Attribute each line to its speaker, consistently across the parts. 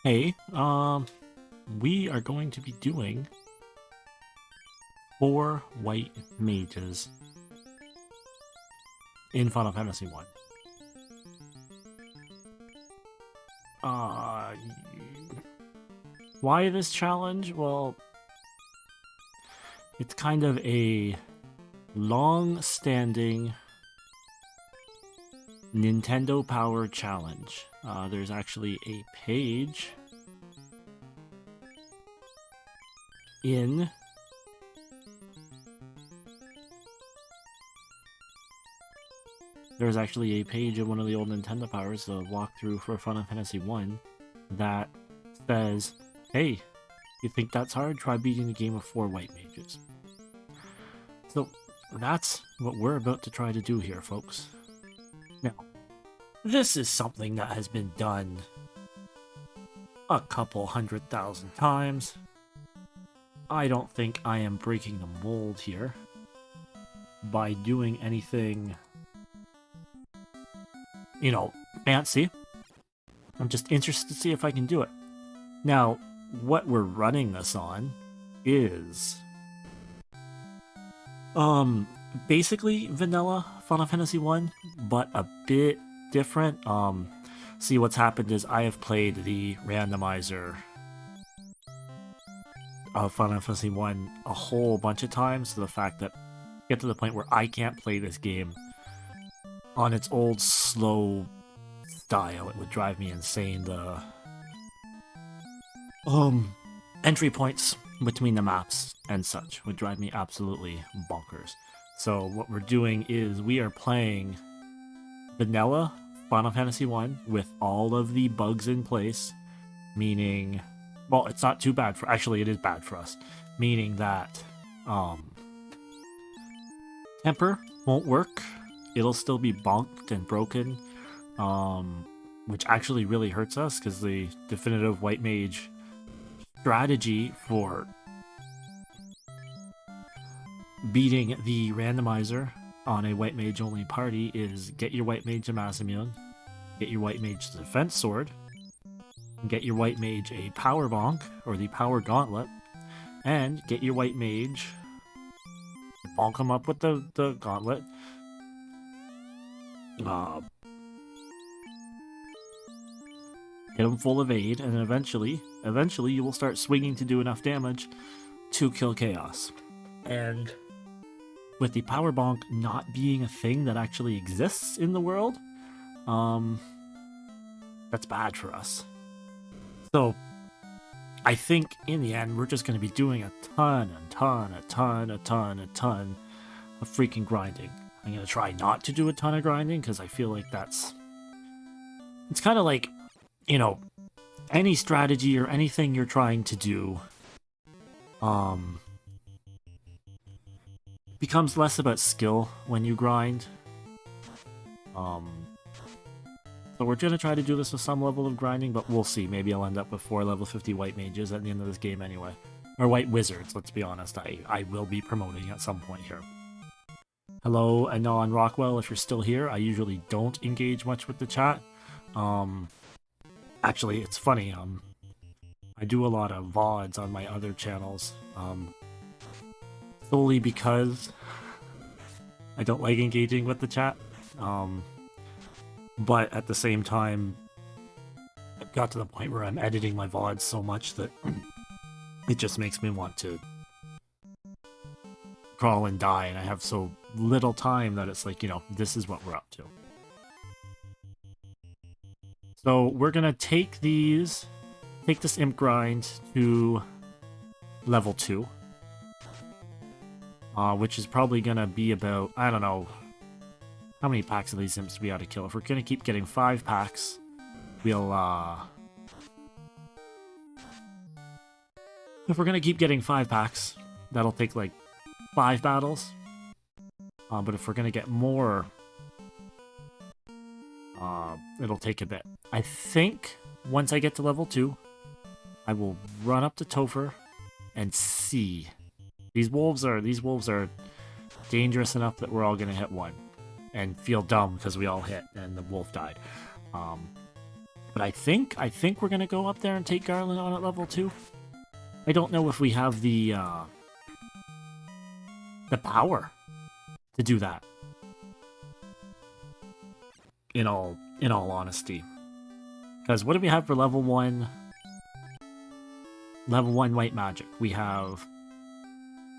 Speaker 1: Hey, we are going to be doing 4 white mages in Final Fantasy 1. Uh, why this challenge? Well, it's kind of a long-standing Nintendo Power challenge. There's actually a page in one of the old Nintendo Powers, the walkthrough for Final Fantasy 1, that says, hey, you think that's hard? Try beating the game of 4 white mages. So that's what we're about to try to do here, folks. Now, this is something that has been done a couple 100,000 times. I don't think I am breaking the mold here by doing anything, fancy. I'm just interested to see if I can do it. Now, what we're running this on is basically vanilla Final Fantasy 1, but a bit different. See, what's happened is I have played the randomizer of Final Fantasy 1 a whole bunch of times, to the fact that get to the point where I can't play this game on its old slow style. It would drive me insane. The entry points between the maps and such would drive me absolutely bonkers. So what we're doing is we are playing vanilla Final Fantasy 1 with all of the bugs in place, meaning, well, it's not too bad for, actually it is bad for us, meaning that temper won't work. It'll still be bonked and broken, which actually really hurts us, because the definitive white mage strategy for beating the randomizer on a white mage only party is get your white mage a mass immune, get your white mage the defense sword, get your white mage a power bonk or the power gauntlet, and get your white mage, bonk him up with the gauntlet, hit him full of aid, and eventually you will start swinging to do enough damage to kill Chaos. And with the power bonk not being a thing that actually exists in the world, that's bad for us. So I think in the end we're just going to be doing a ton of freaking grinding. I'm going to try not to do a ton of grinding, because I feel like it's kind of like, any strategy or anything you're trying to do becomes less about skill when you grind. So we're going to try to do this with some level of grinding, but we'll see. Maybe I'll end up with 4 level 50 white mages at the end of this game anyway. Or white wizards, let's be honest. I will be promoting at some point here. Hello, Anon Rockwell, if you're still here. I usually don't engage much with the chat. Actually, it's funny. I do a lot of VODs on my other channels. Solely because I don't like engaging with the chat. But at the same time, I've got to the point where I'm editing my VODs so much that it just makes me want to crawl and die, and I have so little time that it's like, this is what we're up to. So we're gonna take this imp grind to level 2. Which is probably gonna be about, I don't know, how many packs of these imps we ought to kill. If we're gonna keep getting 5 packs, we'll, if we're gonna keep getting 5 packs, that'll take like 5 battles. But if we're gonna get more, it'll take a bit. I think once I get to level 2, I will run up to Topher and see. These wolves are dangerous enough that we're all gonna hit one and feel dumb because we all hit and the wolf died. But I think we're gonna go up there and take Garland on at level 2. I don't know if we have the power to do that. In all honesty. Because what do we have for level 1? Level 1 white magic. We have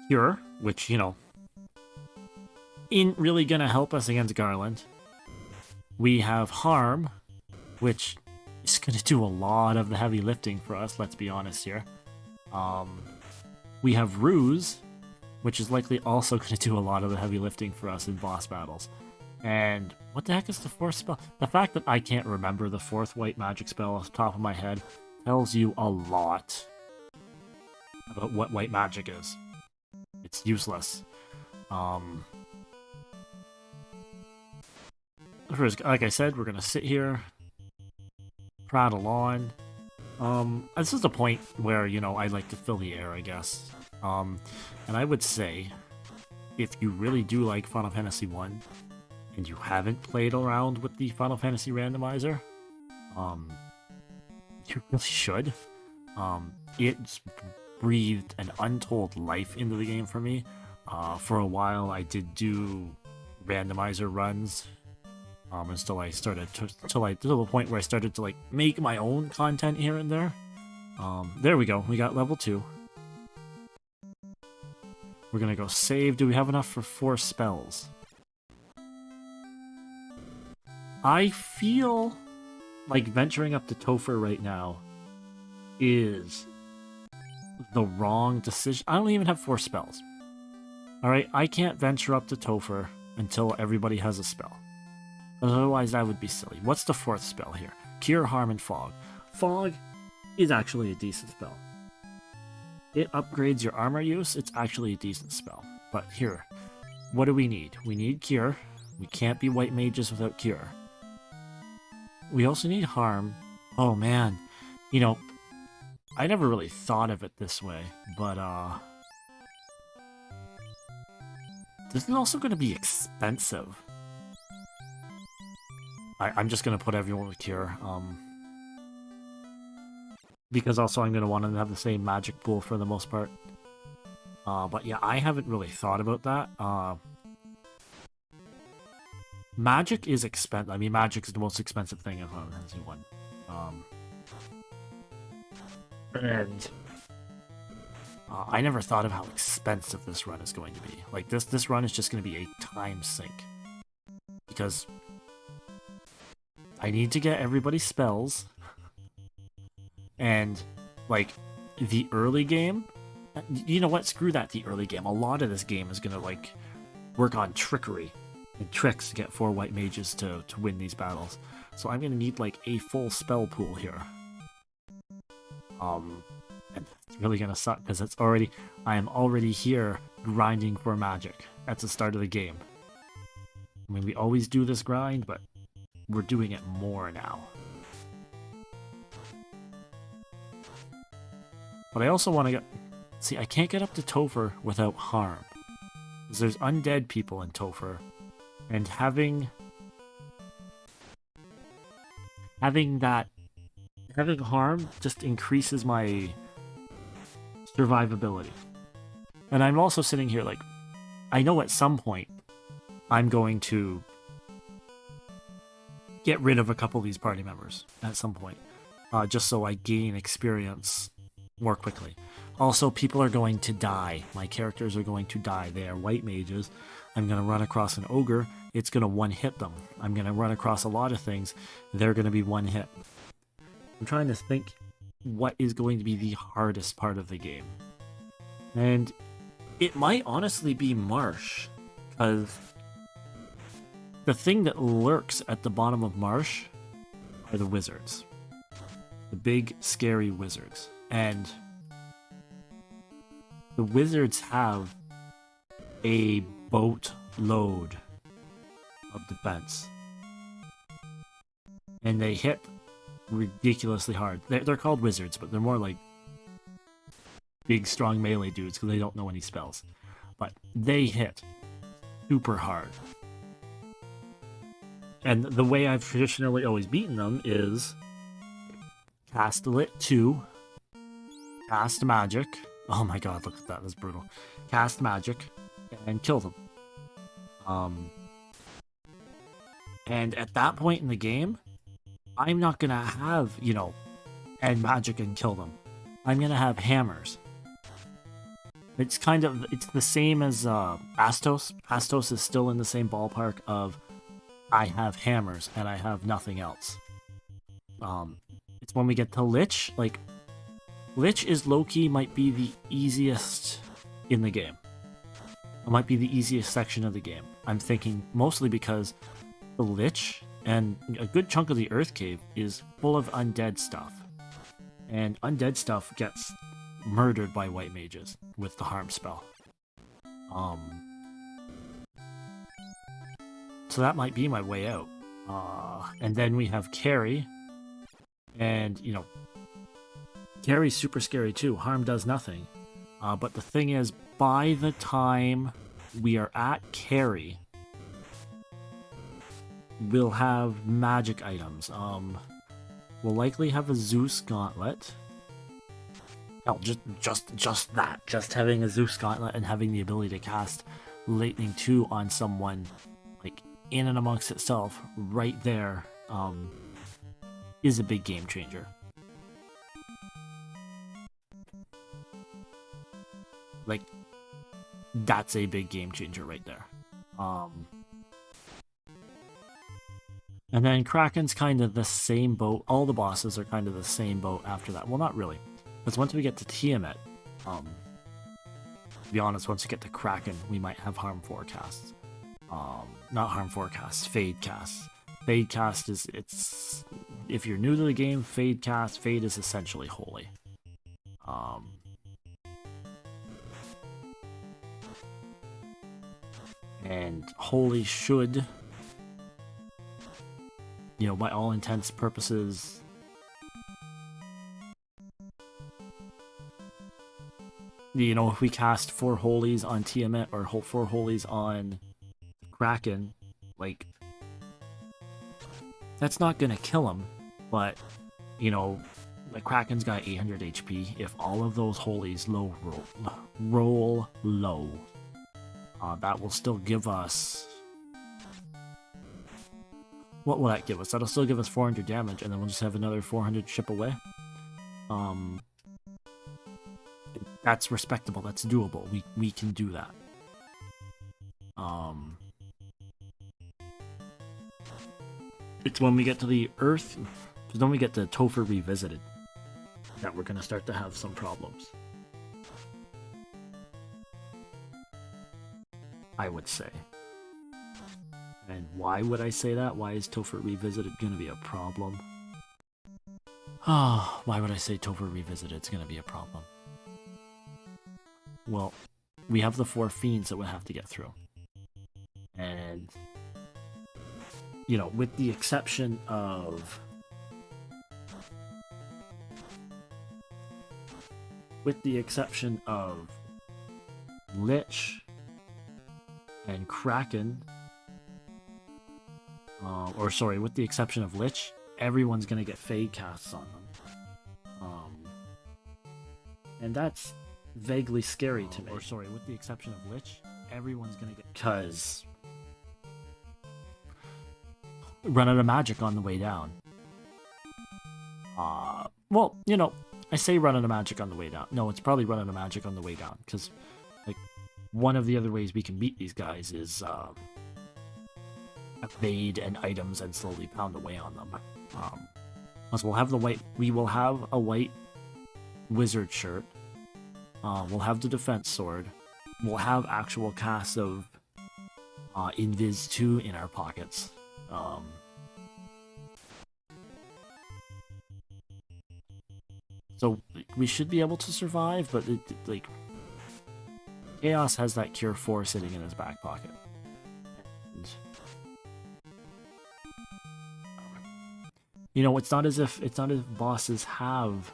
Speaker 1: Cure, which, you know, ain't really gonna help us against Garland. We have Harm, which is gonna do a lot of the heavy lifting for us, let's be honest here. We have Ruse, which is likely also gonna do a lot of the heavy lifting for us in boss battles. And what the heck is the 4th spell? The fact that I can't remember the 4th white magic spell off the top of my head tells you a lot about what white magic is. It's useless. Like I said, we're gonna sit here, prattle on. This is a point where, you know, I like to fill the air, I guess. And I would say, if you really do like Final Fantasy 1, and you haven't played around with the Final Fantasy randomizer, you really should. It's breathed an untold life into the game for me. For a while, I did do randomizer runs, until I started to the point where I started to like make my own content here and there. There we go. We got level 2. We're gonna go save. Do we have enough for 4 spells? I feel like venturing up to Topher right now is the wrong decision. I don't even have 4 spells. Alright, I can't venture up to Topher until everybody has a spell. Otherwise, that would be silly. What's the 4th spell here? Cure, Harm, and Fog. Fog is actually a decent spell. It upgrades your armor use. It's actually a decent spell. But here, what do we need? We need Cure. We can't be white mages without Cure. We also need Harm. Oh man, you know, I never really thought of it this way, but this is also going to be expensive. I'm just going to put everyone with Cure, because also I'm going to want them to have the same magic pool for the most part. But yeah, I haven't really thought about that. Magic is expensive. I mean, magic is the most expensive thing in Final Fantasy 1. And I never thought of how expensive this run is going to be. Like, this run is just going to be a time sink. Because I need to get everybody's spells. And, like, the early game... You know what? Screw that, the early game. A lot of this game is going to, like, work on trickery and tricks to get 4 white mages to win these battles. So I'm going to need, like, a full spell pool here. And it's really going to suck, because I am already here grinding for magic at the start of the game. I mean, we always do this grind, but we're doing it more now. But I also want to get... See, I can't get up to Topher without Harm. Because there's undead people in Topher. And having Harm just increases my survivability. And I'm also sitting here like, I know at some point I'm going to get rid of a couple of these party members at some point, just so I gain experience more quickly. Also, people are going to die. My characters are going to die. They are white mages. I'm going to run across an ogre. It's going to one-hit them. I'm going to run across a lot of things. They're going to be one-hit. I'm trying to think what is going to be the hardest part of the game. And it might honestly be Marsh, because the thing that lurks at the bottom of Marsh are the wizards. The big, scary wizards. And the wizards have a boatload of defense. And they hit ridiculously hard. They're called wizards, but they're more like big, strong melee dudes because they don't know any spells. But they hit super hard. And the way I've traditionally always beaten them is cast Lit 2, cast Magic. Oh my god, look at that, that's brutal. Cast Magic, and kill them. And at that point in the game, I'm not gonna have, you know, end Magic and kill them. I'm gonna have hammers. It's the same as Astos. Astos is still in the same ballpark of I have hammers and I have nothing else. It's when we get to Lich, like, Lich is low-key might be the easiest in the game. It might be the easiest section of the game. I'm thinking mostly because the Lich and a good chunk of the Earth Cave is full of undead stuff. And undead stuff gets murdered by white mages with the harm spell. So that might be my way out. And then we have Carrie. And, you know, Carrie's super scary too. Harm does nothing. But the thing is, by the time we are at Carrie, we'll have magic items. We'll likely have a Zeus Gauntlet. Oh, just that. Just having a Zeus Gauntlet and having the ability to cast Lightning 2 on someone, like, in and amongst itself, right there, is a big game changer. Like, that's a big game changer right there. And then Kraken's kind of the same boat. All the bosses are kind of the same boat after that. Well, not really. Because once we get to Tiamat, to be honest, once we get to Kraken, we might have Harm Forecasts. Not Harm Forecasts, Fade Casts. Fade Cast is, it's... If you're new to the game, Fade Cast, Fade is essentially holy. And holy should, you know, by all intents and purposes, you know, if we cast 4 holies on Tiamat or 4 holies on Kraken, like, that's not gonna kill him, but, you know, the Kraken's got 800 HP. If all of those holies roll low, that will still give us... What will that give us? That'll still give us 400 damage, and then we'll just have another 400 chip away. That's respectable. That's doable. We can do that. It's when we get to the Earth, because when we get to Topher Revisited, that we're gonna start to have some problems. I would say. And why would I say that? Why is Topher Revisited gonna be a problem? Why would I say Topher Revisited is gonna be a problem? Well, we have the 4 fiends that we'll have to get through. And, you know, with the exception of... Lich and Kraken, with the exception of Lich, everyone's gonna get Fade Casts on them. And that's vaguely scary to me. With the exception of Lich, everyone's gonna get... Because... run out of magic on the way down. Well, you know, I say run out of magic on the way down. No, it's probably run out of magic on the way down, because, like, one of the other ways we can beat these guys is, evade and items and slowly pound away on them. Plus we will have a white wizard shirt. We'll have the defense sword. We'll have actual casts of Invis 2 in our pockets. So we should be able to survive, but like, Chaos has that Cure 4 sitting in his back pocket. And, you know, it's not as if bosses have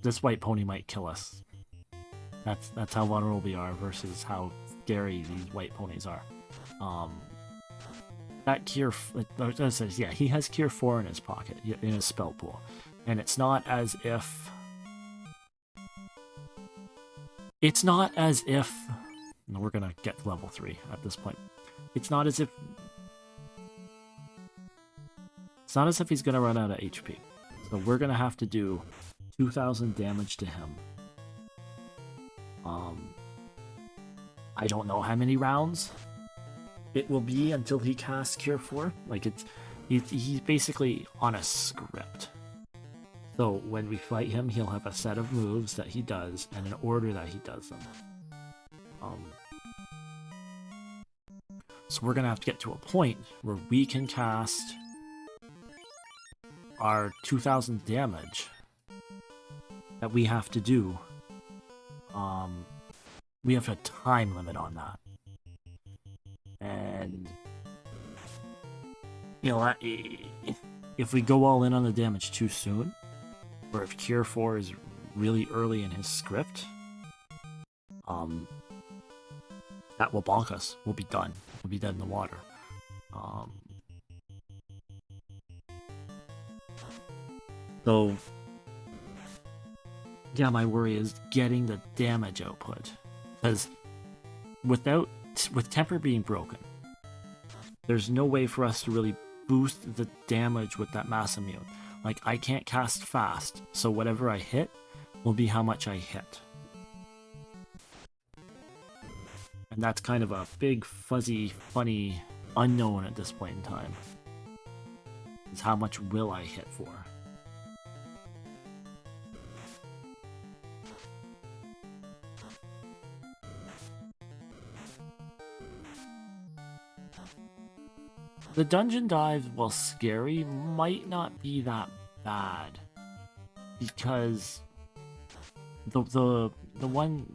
Speaker 1: this white pony might kill us. That's how vulnerable we are versus how scary these white ponies are. That Cure, yeah, he has Cure 4 in his pocket, in his spell pool. And it's not as if... It's not as if... No, we're gonna get to level 3 at this point. It's not as if... It's not as if he's gonna run out of HP. So we're gonna have to do 2,000 damage to him. I don't know how many rounds it will be until he casts Cure 4. Like, he's basically on a script. So when we fight him, he'll have a set of moves that he does and an order that he does them. So we're gonna have to get to a point where we can cast our 2,000 damage that we have to do. We have a time limit on that. And, you know, if we go all in on the damage too soon, or if Cure 4 is really early in his script, that will bonk us. We'll be done. We'll be dead in the water. So, yeah, my worry is getting the damage output. Because with Temper being broken, there's no way for us to really boost the damage with that Mass Immune. Like, I can't cast fast, so whatever I hit will be how much I hit. And that's kind of a big, fuzzy, funny unknown at this point in time. Is how much will I hit for? The dungeon dives, while scary, might not be that bad. Because the one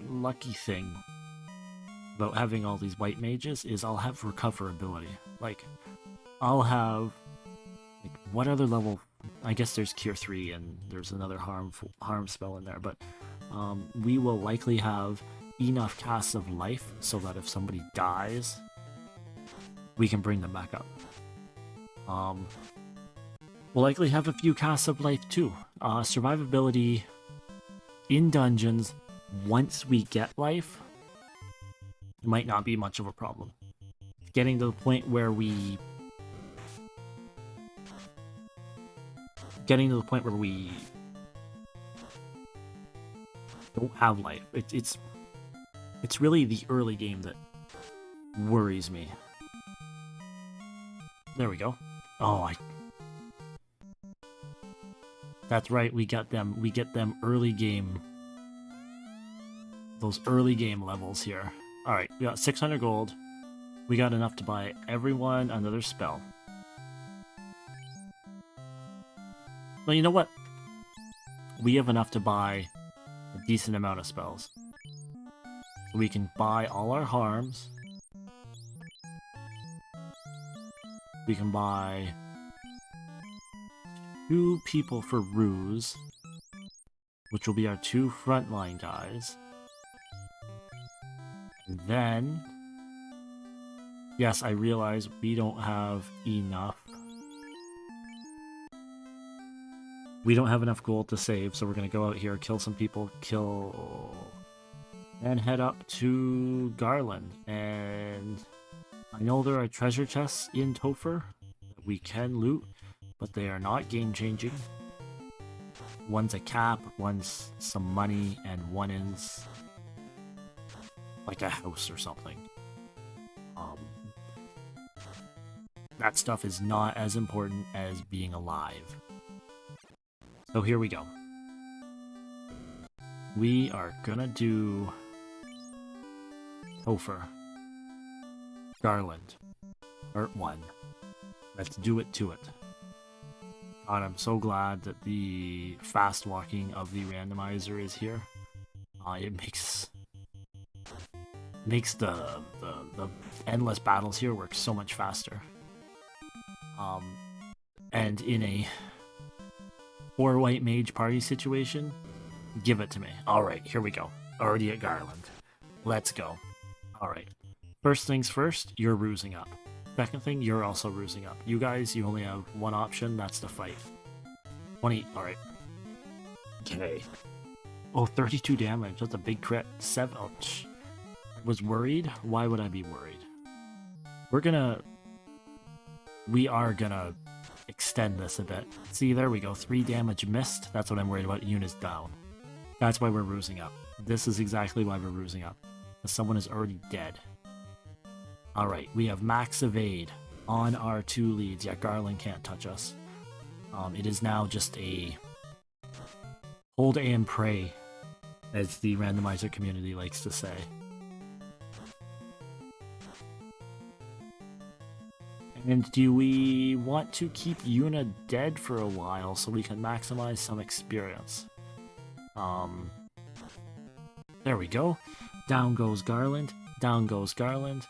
Speaker 1: lucky thing about having all these white mages is I'll have recoverability. Like, I'll have... Like, what other level... I guess there's Cure 3 and there's another harm spell in there, but we will likely have enough casts of life so that if somebody dies, we can bring them back up. We'll likely have a few casts of life too. Survivability in dungeons, once we get life, might not be much of a problem. Getting to the point where we... don't have life. It's really the early game that worries me. There we go. Oh, that's right, we get them early game. Those early game levels here. Alright, we got 600 gold. We got enough to buy everyone another spell. Well, you know what? We have enough to buy a decent amount of spells. So we can buy all our harms. We can buy 2 people for Ruse, which will be our 2 frontline guys. And then, yes, I realize we don't have enough. We don't have enough gold to save, so we're going to go out here, kill some people, and head up to Garland. And I know there are treasure chests in Topher that we can loot, but they are not game-changing. One's a cap, one's some money, and one is like a house or something. That stuff is not as important as being alive. So here we go. We are gonna do Topher, Garland, Part 1. Let's do it to it. God, I'm so glad that the fast walking of the randomizer is here. It makes the endless battles here work so much faster. And in a 4 white mage party situation, give it to me. Alright, here we go. Already at Garland. Let's go. Alright. First things first, you're rusing up. Second thing, you're also rusing up. You guys, you only have one option, that's to fight. 20. Alright. Okay. Oh, 32 damage. That's a big crit. 7. Oh, I was worried. Why would I be worried? We are gonna extend this a bit. See, there we go. 3 damage missed. That's what I'm worried about. Yuna's down. That's why we're rusing up. This is exactly why we're rusing up. Because someone is already dead. Alright, we have max evade on our 2 leads. Yeah, Garland can't touch us. It is now just a hold and pray, as the randomizer community likes to say. And do we want to keep Yuna dead for a while so we can maximize some experience? There we go. Down goes Garland. Down goes Garland.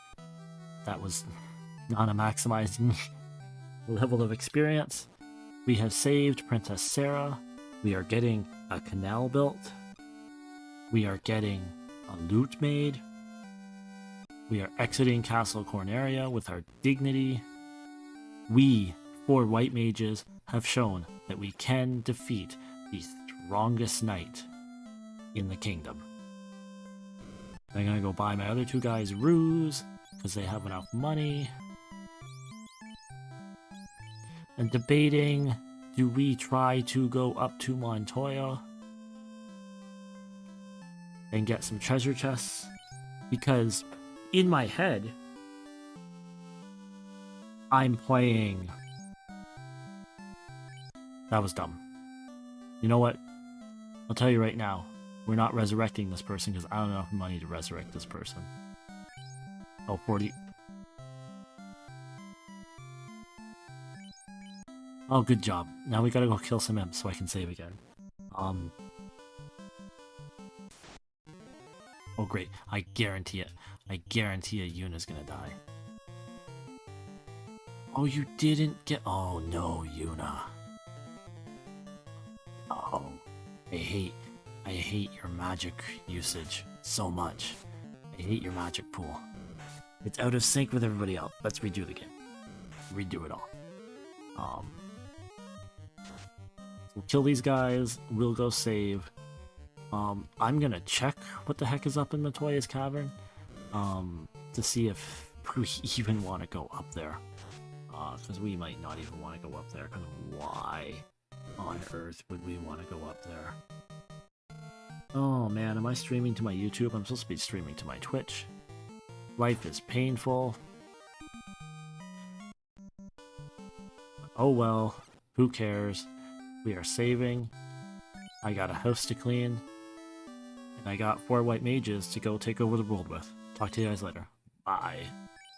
Speaker 1: That was not a maximizing level of experience. We have saved Princess Sarah. We are getting a canal built. We are getting a loot made. We are exiting Castle Corneria with our dignity. We, 4 white mages, have shown that we can defeat the strongest knight in the kingdom. I'm gonna go buy my other 2 guys ruse, because they have enough money. And debating, do we try to go up to Montoya and get some treasure chests? Because in my head, I'm playing... That was dumb. You know what? I'll tell you right now, we're not resurrecting this person because I don't have enough money to resurrect this person. Oh, 40. Oh, good job. Now we gotta go kill some imps so I can save again. Oh, great. I guarantee it. I guarantee you Yuna's gonna die. Oh, you didn't get... Oh, no, Yuna. Oh. I hate your magic usage so much. I hate your magic pool. It's out of sync with everybody else. Let's redo the game. Redo it all. We'll kill these guys. We'll go save. I'm gonna check what the heck is up in Matoya's cavern. To see if we even want to go up there. Because we might not even want to go up there. Because why on earth would we want to go up there? Oh man, am I streaming to my YouTube? I'm supposed to be streaming to my Twitch. Life is painful. Oh well, who cares? We are saving. I got a house to clean. And I got 4 white mages to go take over the world with. Talk to you guys later. Bye.